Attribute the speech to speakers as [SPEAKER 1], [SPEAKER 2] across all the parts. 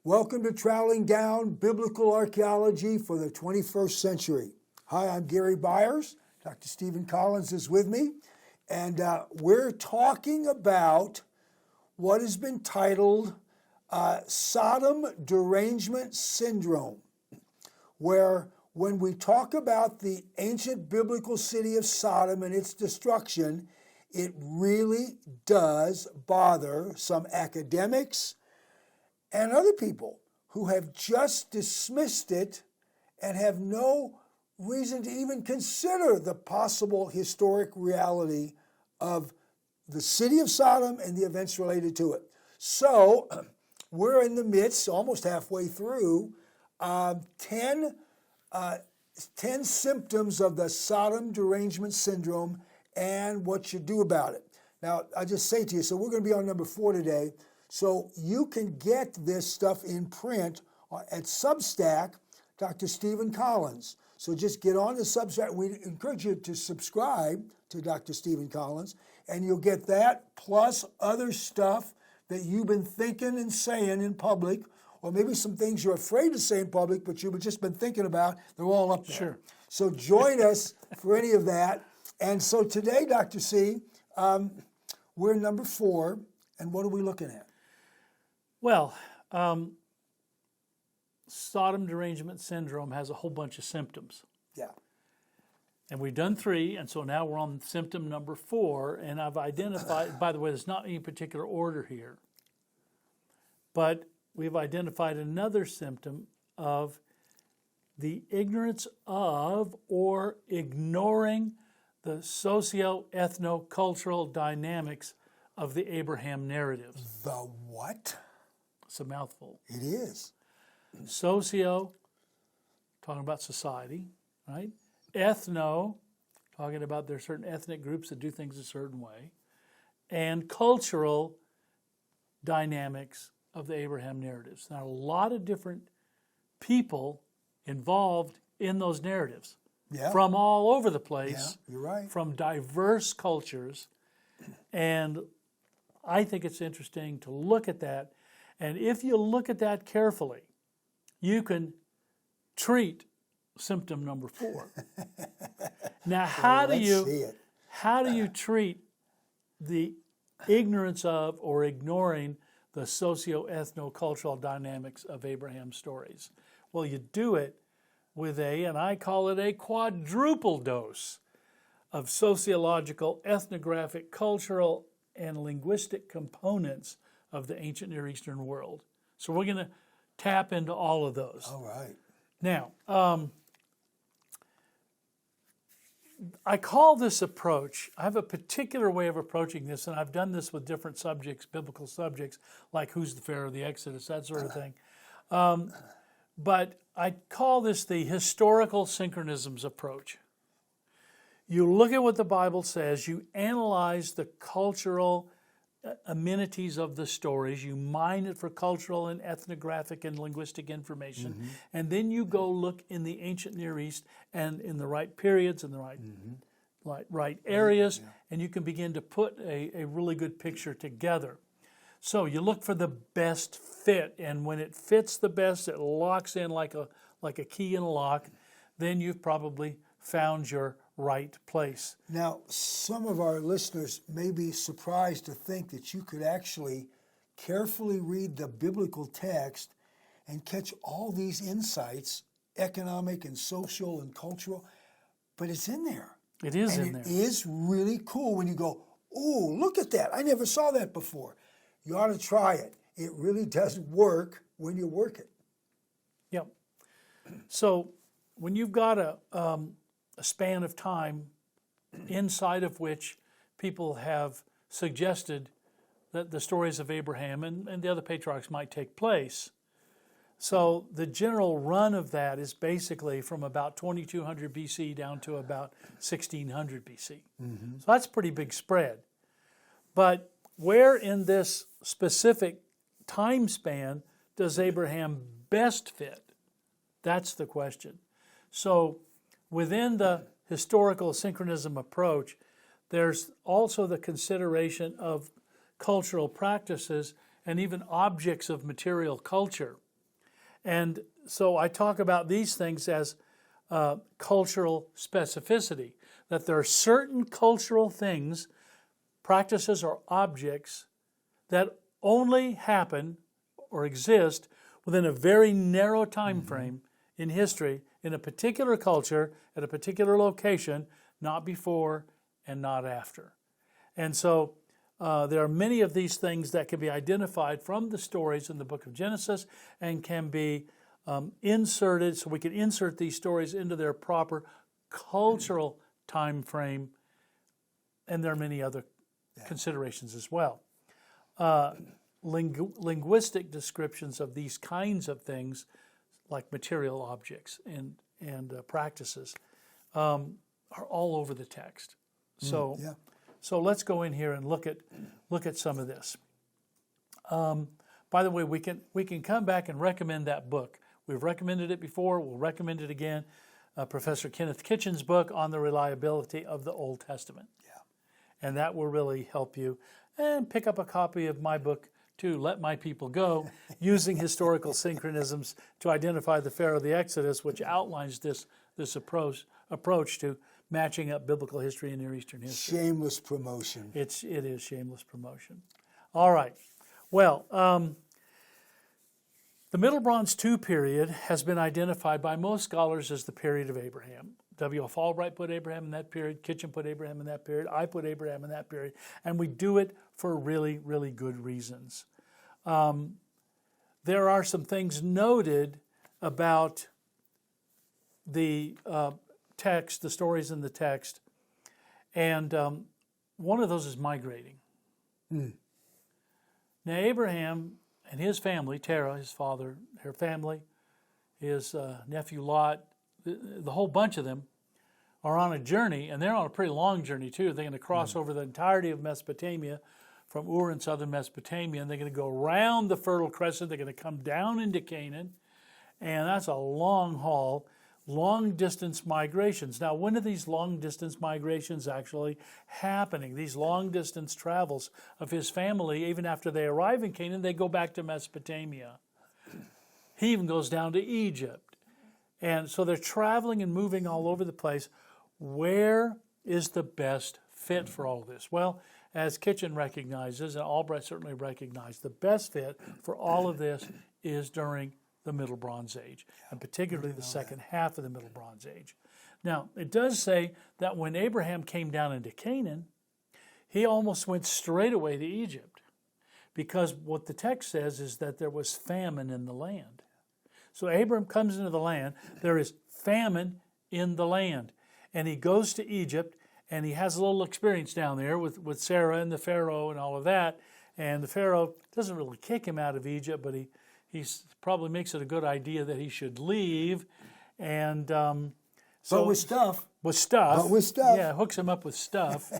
[SPEAKER 1] Welcome to Traveling Down Biblical Archaeology for the 21st Century. Hi, I'm Gary Byers. Dr. Stephen Collins is with me. And we're talking about what has been titled Sodom Derangement Syndrome, where when we talk about the ancient biblical city of Sodom and its destruction, it really does bother some academics and other people who have just dismissed it and have no reason to even consider the possible historic reality of the city of Sodom and the events related to it. So we're in the midst, almost halfway through, 10 symptoms of the Sodom Derangement Syndrome and what you do about it. Now, I just say to you, so we're going to be on number 4 today. So you can get this stuff in print at Substack, Dr. Stephen Collins. So just get on the Substack. We encourage you to subscribe to Dr. Stephen Collins, and you'll get that plus other stuff that you've been thinking and saying in public, or maybe some things you're afraid to say in public, but you've just been thinking about. They're all up there.
[SPEAKER 2] Sure.
[SPEAKER 1] So join us for any of that. And so today, Dr. C, we're number 4, and what are we looking at?
[SPEAKER 2] Well, Sodom Derangement Syndrome has a whole bunch of symptoms.
[SPEAKER 1] Yeah.
[SPEAKER 2] And we've done 3, and so now we're on symptom number 4, and I've identified, by the way, there's not any particular order here, but we've identified another symptom of the ignorance of or ignoring the socio-ethno-cultural dynamics of the Abraham narrative.
[SPEAKER 1] The what?
[SPEAKER 2] It's a mouthful.
[SPEAKER 1] It is.
[SPEAKER 2] Socio, talking about society, right? Ethno, talking about there are certain ethnic groups that do things a certain way. And cultural dynamics of the Abraham narratives. Now, a lot of different people involved in those narratives.
[SPEAKER 1] Yeah.
[SPEAKER 2] From all over the place.
[SPEAKER 1] Yeah, you're right.
[SPEAKER 2] From diverse cultures. And I think it's interesting to look at that. And if you look at that carefully, you can treat symptom number 4. Now, how do you treat the ignorance of or ignoring the socio-ethno-cultural dynamics of Abraham's stories? Well, you do it with and I call it a quadruple dose of sociological, ethnographic, cultural, and linguistic components of the ancient Near Eastern world. So we're going to tap into all of those.
[SPEAKER 1] All right.
[SPEAKER 2] Now, I call this approach, I have a particular way of approaching this, and I've done this with different subjects, biblical subjects, like who's the Pharaoh, the Exodus, that sort of thing. But I call this the historical synchronisms approach. You look at what the Bible says, you analyze the cultural amenities of the stories, you mine it for cultural and ethnographic and linguistic information, and then you go look in the ancient Near East and in the right periods and the right areas, and you can begin to put a really good picture together. So you look for the best fit, and when it fits the best, it locks in like a key in a lock, then you've probably found your right place.
[SPEAKER 1] Now, some of our listeners may be surprised to think that you could actually carefully read the biblical text and catch all these insights, economic and social and cultural, but it's in there.
[SPEAKER 2] It is
[SPEAKER 1] and
[SPEAKER 2] in there.
[SPEAKER 1] It is really cool when you go, oh, look at that. I never saw that before. You ought to try it. It really does work when you work it.
[SPEAKER 2] Yep. So when you've got a span of time inside of which people have suggested that the stories of Abraham and the other patriarchs might take place. So the general run of that is basically from about 2200 BC down to about 1600 BC. So that's a pretty big spread. But where in this specific time span does Abraham best fit? That's the question. So within the historical synchronism approach, there's also the consideration of cultural practices and even objects of material culture And so I talk about these things as cultural specificity, that there are certain cultural things, practices, or objects that only happen or exist within a very narrow time frame in history, in a particular culture, at a particular location, not before and not after. And so there are many of these things that can be identified from the stories in the book of Genesis and can be inserted, so we can insert these stories into their proper cultural time frame, and there are many other considerations as well. Linguistic descriptions of these kinds of things, like material objects and practices, are all over the text. So, so let's go in here and look at some of this. By the way, we can come back and recommend that book. We've recommended it before. We'll recommend it again. Professor Kenneth Kitchen's book on the reliability of the Old Testament. Yeah, and that will really help you. And pick up a copy of my book too, Let My People Go, using historical synchronisms to identify the Pharaoh of the Exodus, which outlines this approach to matching up biblical history and Near Eastern history.
[SPEAKER 1] Shameless promotion.
[SPEAKER 2] It is shameless promotion. All right. Well, the Middle Bronze II period has been identified by most scholars as the period of Abraham. W.F. Albright put Abraham in that period. Kitchen put Abraham in that period. I put Abraham in that period. And we do it for really, really good reasons. There are some things noted about the text, the stories in the text, and one of those is migrating. Now, Abraham and his family, Terah, his father, her family, his nephew Lot, the whole bunch of them are on a journey, and they're on a pretty long journey too. They're going to cross over the entirety of Mesopotamia from Ur in southern Mesopotamia, and they're going to go around the Fertile Crescent. They're going to come down into Canaan, and that's a long haul, long-distance migrations. Now, when are these long-distance migrations actually happening? These long-distance travels of his family, even after they arrive in Canaan, they go back to Mesopotamia. He even goes down to Egypt. And so they're traveling and moving all over the place. Where is the best fit for all of this? Well, as Kitchen recognizes, and Albright certainly recognized, the best fit for all of this is during the Middle Bronze Age, and particularly the second half of the Middle Bronze Age. Now, it does say that when Abraham came down into Canaan, he almost went straight away to Egypt, because what the text says is that there was famine in the land. So Abram comes into the land, there is famine in the land, and he goes to Egypt, and he has a little experience down there with Sarah and the Pharaoh and all of that, and the Pharaoh doesn't really kick him out of Egypt, but he probably makes it a good idea that he should leave, and so
[SPEAKER 1] but with stuff.
[SPEAKER 2] With stuff.
[SPEAKER 1] But with stuff.
[SPEAKER 2] Yeah, hooks him up with stuff.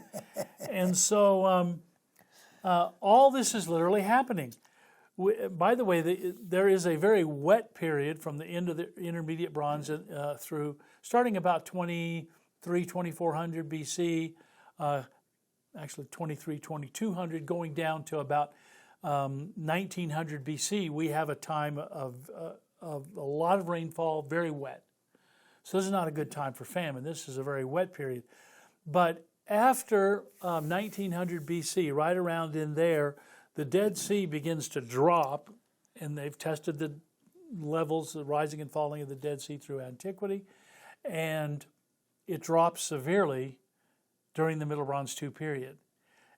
[SPEAKER 2] And so all this is literally happening. By the way, there is a very wet period from the end of the Intermediate Bronze through, starting about 2400 BC, actually 2200, going down to about 1900 BC. We have a time of a lot of rainfall, very wet. So this is not a good time for famine. This is a very wet period. But after 1900 BC, right around in there, the Dead Sea begins to drop, and they've tested the levels, the rising and falling of the Dead Sea through antiquity, and it drops severely during the Middle Bronze II period.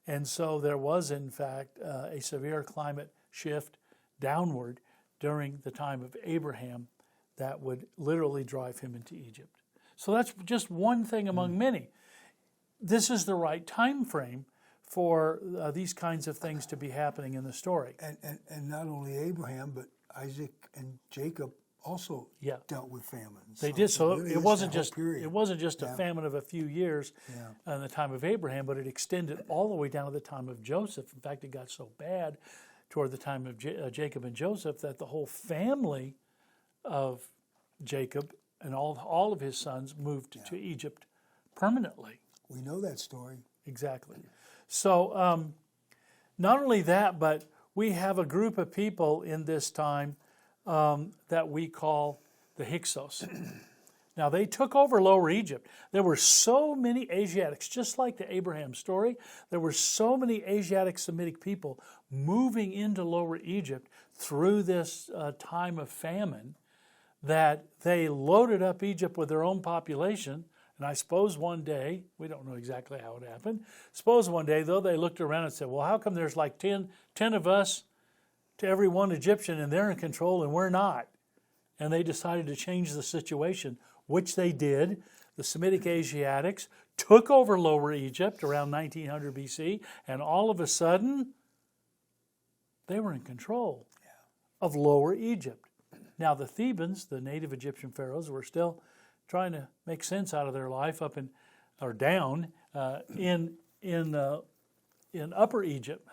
[SPEAKER 2] And so there was, in fact, a severe climate shift downward during the time of Abraham that would literally drive him into Egypt. So that's just one thing among many. This is the right time frame for these kinds of things to be happening in the story.
[SPEAKER 1] And not only Abraham, but Isaac and Jacob also dealt with famines.
[SPEAKER 2] They did. So
[SPEAKER 1] really
[SPEAKER 2] it wasn't just
[SPEAKER 1] a
[SPEAKER 2] a famine of a few years in the time of Abraham, but it extended all the way down to the time of Joseph. In fact, it got so bad toward the time of Jacob and Joseph that the whole family of Jacob and all of his sons moved to Egypt permanently.
[SPEAKER 1] We know that story.
[SPEAKER 2] Exactly. So not only that, but we have a group of people in this time that we call the Hyksos. Now, they took over Lower Egypt. There were so many Asiatics, just like the Abraham story, there were so many Asiatic Semitic people moving into Lower Egypt through this time of famine that they loaded up Egypt with their own population. And I suppose one day, we don't know exactly how it happened, suppose one day, though, they looked around and said, well, how come there's like 10 of us to every one Egyptian and they're in control and we're not? And they decided to change the situation, which they did. The Semitic Asiatics took over Lower Egypt around 1900 BC, and all of a sudden, they were in control of Lower Egypt. Now, the Thebans, the native Egyptian pharaohs, were still trying to make sense out of their life up in, or down in Upper Egypt,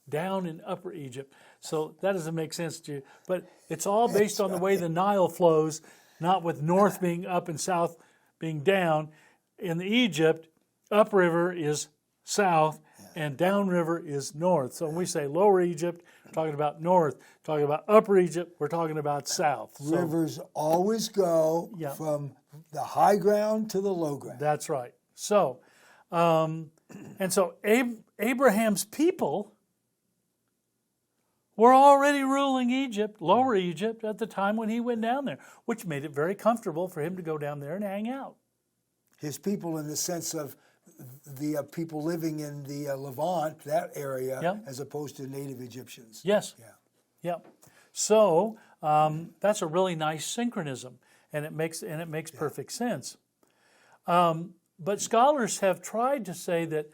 [SPEAKER 2] down in Upper Egypt. So that doesn't make sense to you. But it's all based on the way the Nile flows, not with north being up and south being down. In Egypt, upriver is south and downriver is north. So when we say Lower Egypt, we're talking about north. Talking about Upper Egypt, we're talking about south. So,
[SPEAKER 1] Rivers always go from the high ground to the low ground.
[SPEAKER 2] that's right. So, and so Abraham's people were already ruling Egypt, Lower Egypt, at the time when he went down there, which made it very comfortable for him to go down there and hang out.
[SPEAKER 1] His people, in the sense of the people living in the Levant, that area, as opposed to native Egyptians.
[SPEAKER 2] Yes.
[SPEAKER 1] Yeah.
[SPEAKER 2] Yep. So that's a really nice synchronism, and it makes perfect sense. But scholars have tried to say that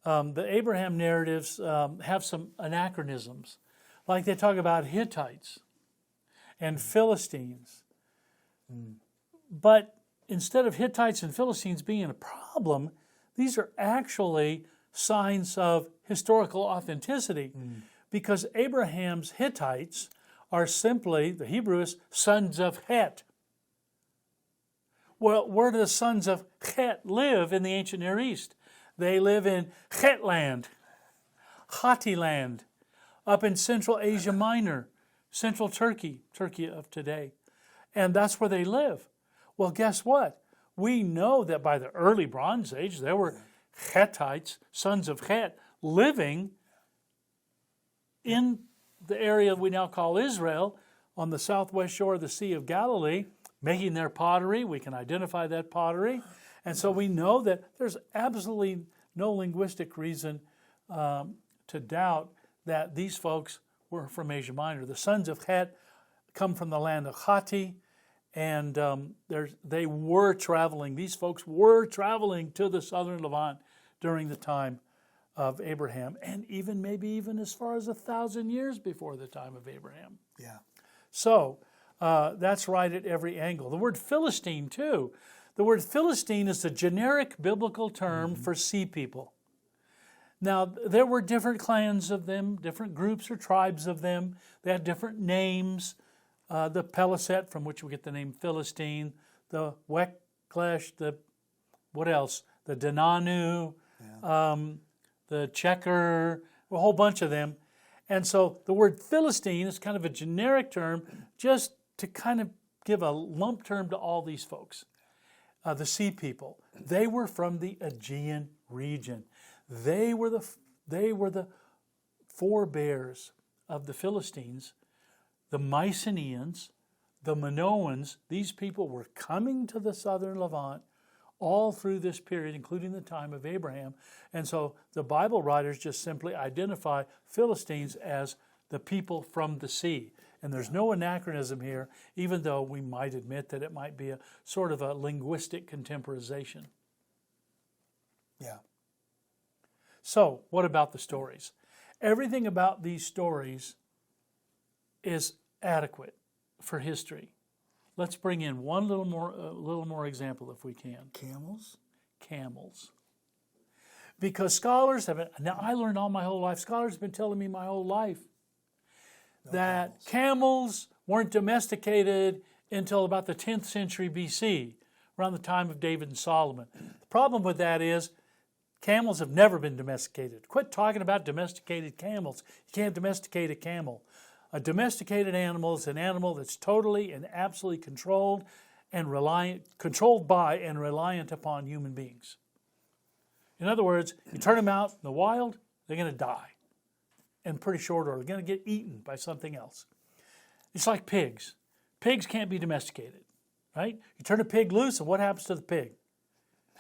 [SPEAKER 2] the Abraham narratives have some anachronisms. Like they talk about Hittites and Philistines. But instead of Hittites and Philistines being a problem, these are actually signs of historical authenticity. Because Abraham's Hittites are simply, the Hebrew is, sons of Het. Well, where do the sons of Het live in the ancient Near East? They live in Chetland, Hatiland, up in Central Asia Minor, Central Turkey, Turkey of today. And that's where they live. Well, guess what? We know that by the early Bronze Age, there were Hittites, sons of Het, living in the area we now call Israel, on the southwest shore of the Sea of Galilee, making their pottery. We can identify that pottery. And so we know that there's absolutely no linguistic reason to doubt that these folks were from Asia Minor. The sons of Het come from the land of Hatti, and they were traveling. These folks were traveling to the southern Levant during the time of Abraham, and maybe even as far as 1,000 years before the time of Abraham.
[SPEAKER 1] Yeah.
[SPEAKER 2] So that's right at every angle. The word Philistine, too. The word Philistine is a generic biblical term for sea people. Now, there were different clans of them, different groups or tribes of them. They had different names. The Peliset, from which we get the name Philistine, the Weklesh, what else? The Denanu, the Checker, a whole bunch of them. And so the word Philistine is kind of a generic term just to kind of give a lump term to all these folks. The sea people, they were from the Aegean region. They were the forebears of the Philistines, the Mycenaeans, the Minoans. These people were coming to the southern Levant all through this period, including the time of Abraham. And so the Bible writers just simply identify Philistines as the people from the sea. And there's no anachronism here, even though we might admit that it might be a sort of a linguistic contemporization.
[SPEAKER 1] Yeah.
[SPEAKER 2] So, what about the stories? Everything about these stories is adequate for history. Let's bring in a little more example if we can.
[SPEAKER 1] Camels?
[SPEAKER 2] Camels. Because scholars have, now I learned all my whole life, scholars have been telling me my whole life that camels weren't domesticated until about the 10th century BC, around the time of David and Solomon. The problem with that is camels have never been domesticated. Quit talking about domesticated camels. You can't domesticate a camel. A domesticated animal is an animal that's totally and absolutely controlled by and reliant upon human beings. In other words, you turn them out in the wild, they're going to die in pretty short order. They're going to get eaten by something else. It's like pigs. Pigs can't be domesticated, right? You turn a pig loose, and what happens to the pig?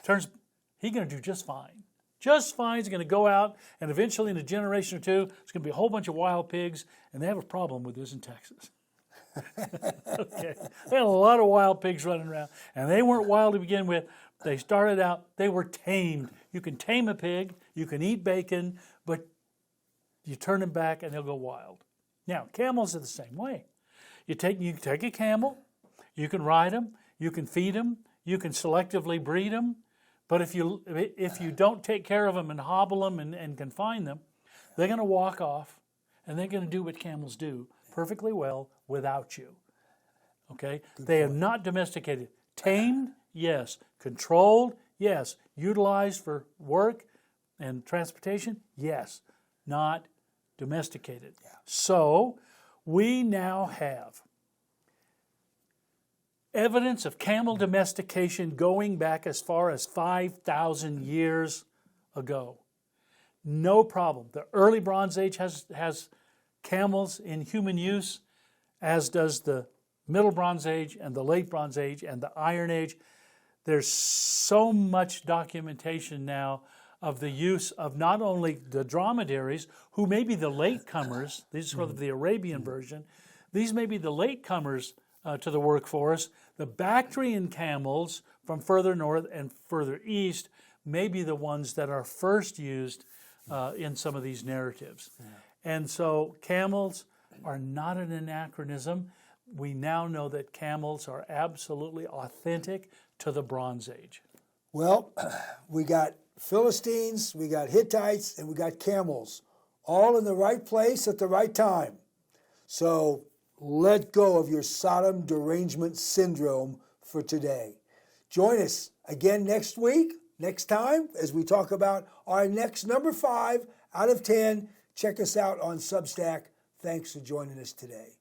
[SPEAKER 2] He's going to do just fine. Just fine. He's going to go out, and eventually in a generation or two, there's going to be a whole bunch of wild pigs, and they have a problem with this in Texas. Okay. They had a lot of wild pigs running around, and they weren't wild to begin with. They started out, they were tamed. You can tame a pig, you can eat bacon, but you turn them back and they'll go wild. Now, camels are the same way. You take a camel, you can ride them, you can feed them, you can selectively breed them, but if you don't take care of them and hobble them and confine them, they're going to walk off and they're going to do what camels do perfectly well without you. Okay? They are not domesticated. Tamed, yes. Controlled, yes. Utilized for work and transportation, yes. Not domesticated.
[SPEAKER 1] Yeah.
[SPEAKER 2] So we now have evidence of camel domestication going back as far as 5,000 years ago. No problem. The early Bronze Age has camels in human use, as does the Middle Bronze Age and the Late Bronze Age and the Iron Age. There's so much documentation now of the use of not only the dromedaries, who may be the latecomers, these are sort of the Arabian version, these may be the latecomers to the workforce. The Bactrian camels from further north and further east may be the ones that are first used in some of these narratives. Yeah. And so camels are not an anachronism. We now know that camels are absolutely authentic to the Bronze Age.
[SPEAKER 1] Well, we got Philistines, we got Hittites, and we got camels, all in the right place at the right time. So let go of your Sodom Derangement Syndrome for today. Join us again next time, as we talk about our next number 5 out of 10. Check us out on Substack. Thanks for joining us today.